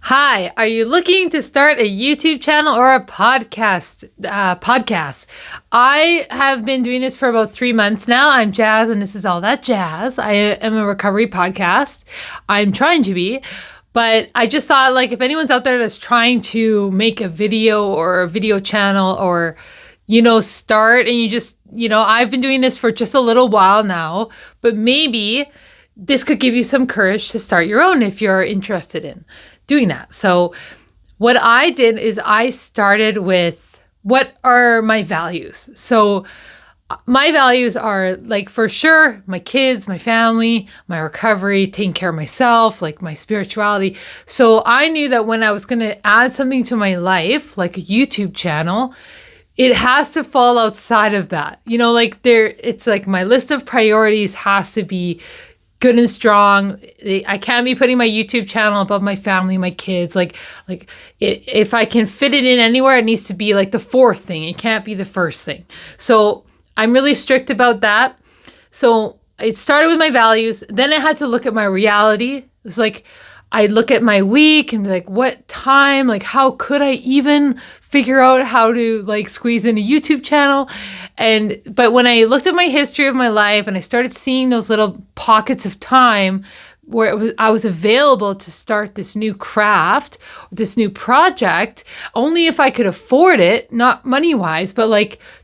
Hi, are you looking to start a YouTube channel or a podcast? I have been doing this for about 3 months now. I'm Jazz, and this is All That Jazz. I am a recovery podcast. I'm trying to be, but I just thought, like, if anyone's out there that's trying to make a video or a video channel or, start and you just, I've been doing this for just a little while now, but maybe this could give you some courage to start your own if you're interested in doing that. So what I did is I started with, what are my values? So my values are, like, for sure, my kids, my family, my recovery, taking care of myself, like my spirituality. So I knew that when I was going to add something to my life, like a YouTube channel, it has to fall outside of that. It's like my list of priorities has to be good and strong. I can't be putting my YouTube channel above my family, my kids. If I can fit it in anywhere, it needs to be like the fourth thing. It can't be the first thing. So I'm really strict about that. So it started with my values. Then I had to look at my reality. It's like I look at my week and be like, what time? Like, how could I even figure out how to squeeze in a YouTube channel? But when I looked at my history of my life and I started seeing those little pockets of time where I was available to start this new craft, this new project, only if I could afford it, not money-wise, but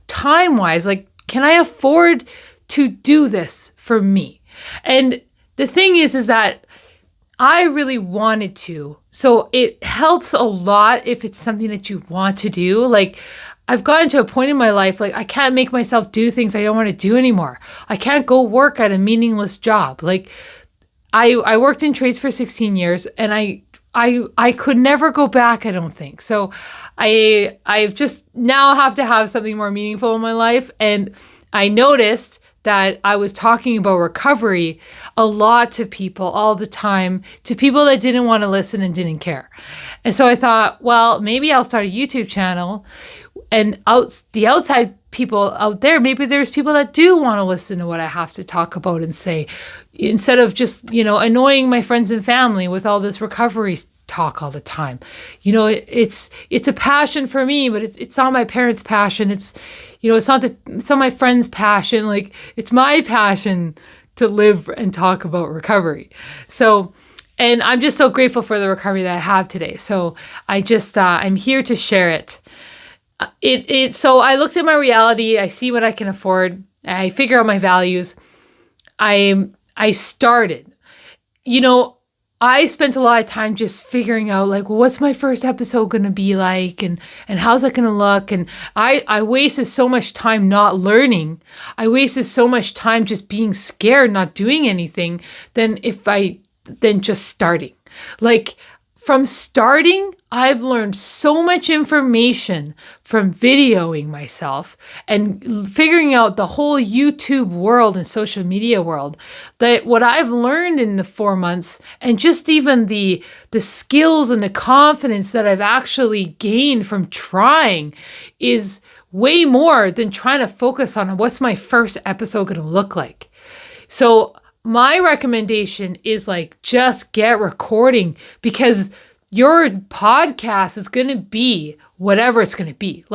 time-wise, can I afford to do this for me? And the thing is that I really wanted to. So it helps a lot if it's something that you want to do. I've gotten to a point in my life, I can't make myself do things I don't want to do anymore. I can't go work at a meaningless job. I worked in trades for 16 years and I could never go back, I don't think. So I've just now have to have something more meaningful in my life. And I noticed that I was talking about recovery a lot to people all the time, to people that didn't want to listen and didn't care. And so I thought, well, maybe I'll start a YouTube channel, and the outside people out there, maybe there's people that do want to listen to what I have to talk about and say, instead of just, annoying my friends and family with all this recovery talk all the time. It's a passion for me, but it's not my parents' passion. It's not my friends' passion. It's my passion to live and talk about recovery. So, and I'm just so grateful for the recovery that I have today. So I just, I'm here to share it. So I looked at my reality. I see what I can afford. I figure out my values. I started, I spent a lot of time just figuring out what's my first episode going to be like, and how's that going to look? And I wasted so much time not learning. I wasted so much time just being scared, not doing anything than just starting. From starting, I've learned so much information from videoing myself and figuring out the whole YouTube world and social media world, that what I've learned in the 4 months, and just even the skills and the confidence that I've actually gained from trying, is way more than trying to focus on what's my first episode going to look like. So my recommendation is just get recording, because your podcast is going to be whatever it's going to be.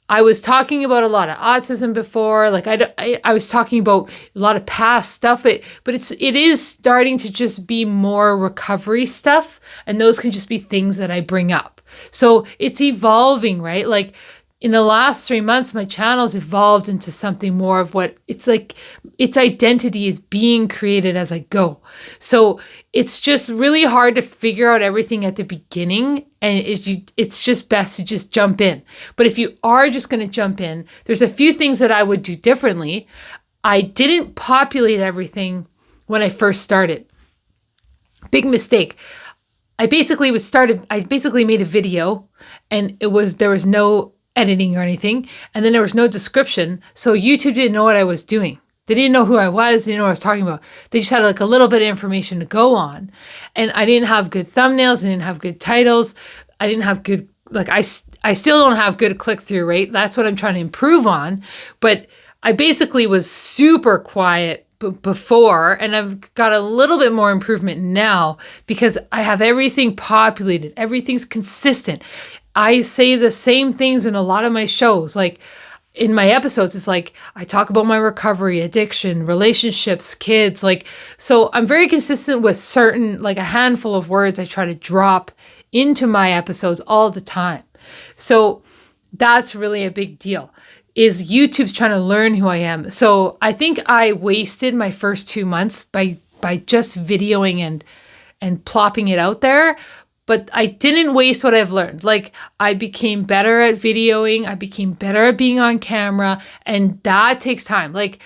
I was talking about a lot of autism before. I was talking about a lot of past stuff, but it is starting to just be more recovery stuff, and those can just be things that I bring up. So it's evolving, right? In the last 3 months, my channel's evolved into something more of what it's its identity is being created as I go. So it's just really hard to figure out everything at the beginning, and it's just best to just jump in. But if you are just going to jump in, there's a few things that I would do differently. I didn't populate everything when I first started. Big mistake. I basically made a video, and there was no editing or anything, and then there was no description, so YouTube didn't know what I was doing. They didn't know who I was. They didn't know what I was talking about. They just had a little bit of information to go on, and I didn't have good thumbnails. I didn't have good titles. I didn't have good, I still don't have good click-through rate. That's what I'm trying to improve on, but I basically was super quiet before, and I've got a little bit more improvement now because I have everything populated. Everything's consistent. I say the same things in a lot of my shows. Like in my episodes, it's like I talk about my recovery, addiction, relationships, kids. Like, so I'm very consistent with certain, like a handful of words I try to drop into my episodes all the time. So that's really a big deal, is YouTube's trying to learn who I am. So I think I wasted my first 2 months by just videoing and plopping it out there. But I didn't waste what I've learned. Like, I became better at videoing. I became better at being on camera. And that takes time. Like,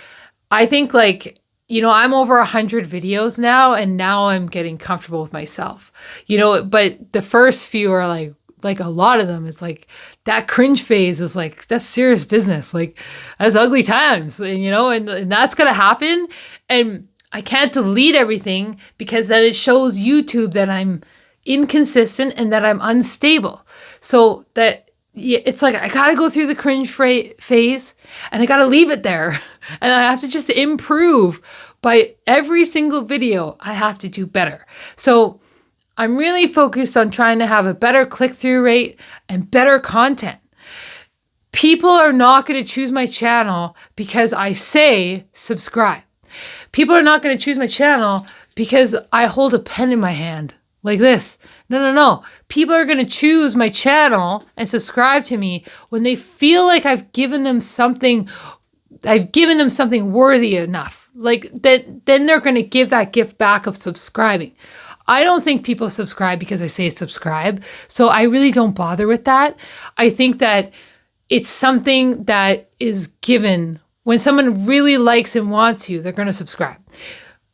I think like, I'm over 100 videos now, and now I'm getting comfortable with myself, but the first few are like a lot of them, it's like that cringe phase is like, that's serious business. Like, that's ugly times, and that's going to happen. And I can't delete everything because then it shows YouTube that I'm inconsistent and that I'm unstable. So that it's like, I got to go through the cringe phase and I got to leave it there. And I have to just improve by every single video. I have to do better. So I'm really focused on trying to have a better click-through rate and better content. People are not going to choose my channel because I say subscribe. People are not going to choose my channel because I hold a pen in my hand like this. No. People are going to choose my channel and subscribe to me when they feel like I've given them something worthy enough. Like then they're going to give that gift back of subscribing. I don't think people subscribe because I say subscribe. So I really don't bother with that. I think that it's something that is given. When someone really likes and wants you, they're going to subscribe.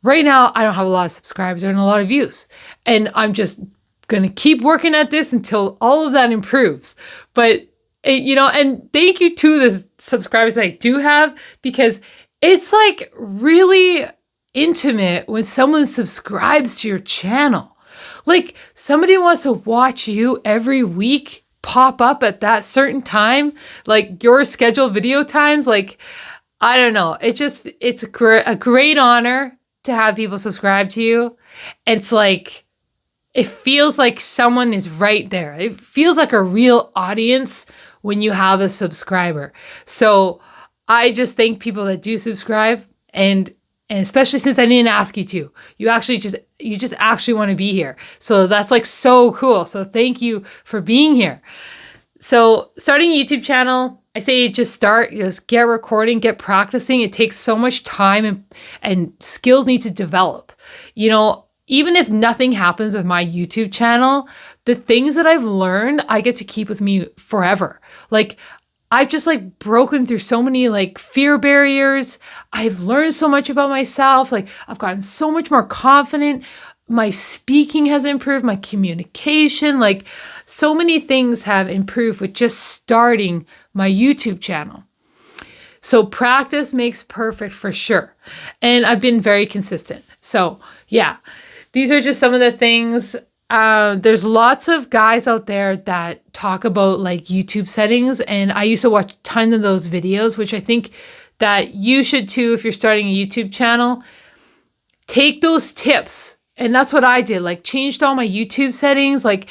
Right now, I don't have a lot of subscribers and a lot of views. And I'm just going to keep working at this until all of that improves. But, and thank you to the subscribers that I do have, because it's like really intimate when someone subscribes to your channel. Like, somebody wants to watch you every week pop up at that certain time, like your scheduled video times. Like, I don't know. It's a great honor to have people subscribe to you. It's like, it feels like someone is right there. It feels like a real audience when you have a subscriber. So I just thank people that do subscribe, and especially since I didn't ask you to, you just actually want to be here. So that's like so cool. So thank you for being here. So starting a YouTube channel, I say just get recording, get practicing. It takes so much time and skills need to develop. Even if nothing happens with my YouTube channel, the things that I've learned, I get to keep with me forever. Like, I've just like broken through so many like fear barriers. I've learned so much about myself. Like, I've gotten so much more confident. My speaking has improved, my communication, like so many things have improved with just starting my YouTube channel. So practice makes perfect for sure. And I've been very consistent. So yeah, these are just some of the things. There's lots of guys out there that talk about like YouTube settings, and I used to watch a ton of those videos, which I think that you should too if you're starting a YouTube channel. Take those tips. And that's what I did, like changed all my YouTube settings, like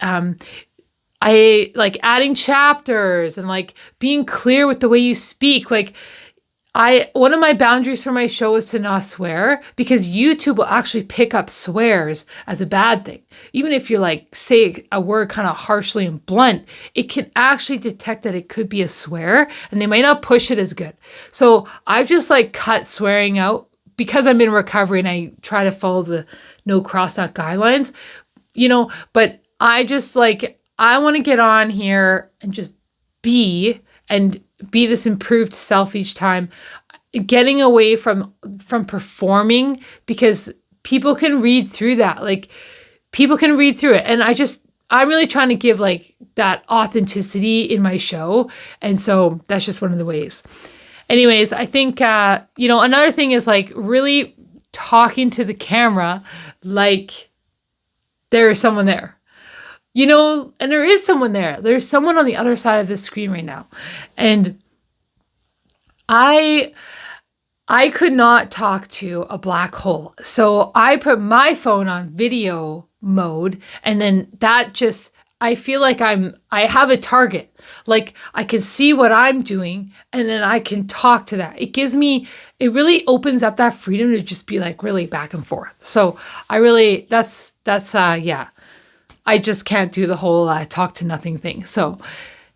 I like adding chapters and like being clear with the way you speak. Like one of my boundaries for my show is to not swear, because YouTube will actually pick up swears as a bad thing. Even if you like say a word kind of harshly and blunt, it can actually detect that it could be a swear, and they might not push it as good. So I've just like cut swearing out because I'm in recovery and I try to follow the no cross out guidelines, but I just like, I want to get on here and just be this improved self each time, getting away from performing, because people can read through that. Like, people can read through it. And I'm really trying to give like that authenticity in my show. And so that's just one of the ways. Anyways, I think, another thing is like really talking to the camera like there is someone there, and there is someone there. There's someone on the other side of this screen right now. And I I could not talk to a black hole. So I put my phone on video mode, and then that just, I feel like I have a target. Like I can see what I'm doing, and then I can talk to that. It really opens up that freedom to just be like really back and forth. So I really, yeah. I just can't do the whole talk to nothing thing. So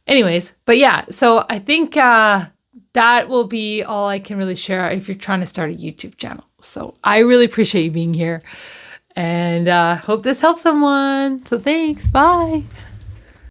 anyways, but yeah, so I think that will be all I can really share if you're trying to start a YouTube channel. So I really appreciate you being here, and hope this helps someone. So thanks. Bye.